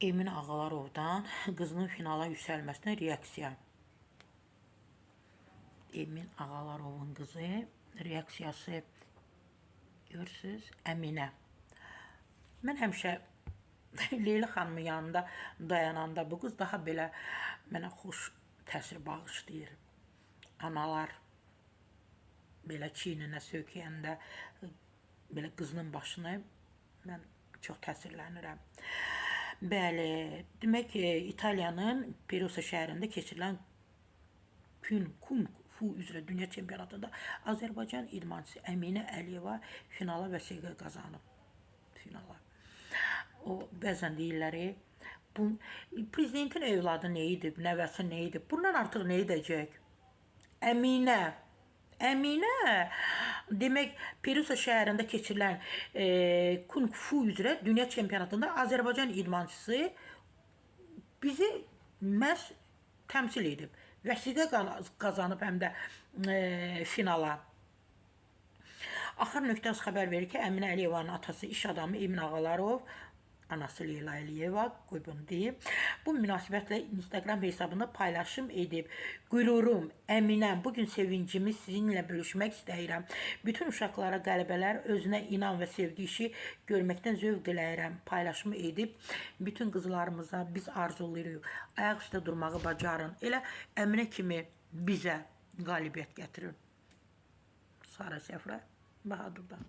Emin Ağalarovdan qızının finala yüksəlməsinə reaksiya. Emin Ağalarovun qızı reaksiyası görürsüz, Əminə. Mən həmişə Leyla xanımın yanında dayananda bu qız daha belə mənə xoş təsir bağışlayır. Analar belə çiyninə sökəyəndə belə qızının başını mən çox təsirlənirəm. Bəli, demək ki, İtaliyanın Perusa şəhərində keçirilən Kung Fu üzrə dünya çempionatında Azərbaycan idmançısı Əminə Əliyeva finala vəsiqə qazanıb. Finala. O bəzən deyirlər, bu prezidentin evladı nə idi, nəvəsi nə idi? Bundan artıq nə edəcək? Əminə. Əminə, demək, Perusa şəhərində keçirilən Kung Fu üzrə dünya çempionatında Azərbaycan idmançısı bizi məhz təmsil edib. Vəsiqə qazanıb həm də finala. Axır nöqtəsi xəbər verir ki, Əminə Əliyevanın atası iş adamı Emin Ağalarov, anası Leyla Əliyeva, qoy bunu deyim, bu münasibətlə Instagram hesabında paylaşım edib. Qürurum, Əminəm, bugün sevincimi sizinlə bölüşmək istəyirəm. Bütün uşaqlara, qələbələr, özünə inan və sevgi işi görməkdən zövq diləyirəm. Paylaşımı edib, bütün qızlarımıza biz arzulayırıq. Ayaq üstə durmağı bacarın. Elə Əminə kimi bizə qalibiyyət gətirin. Sara Səfrə Bahadurdan.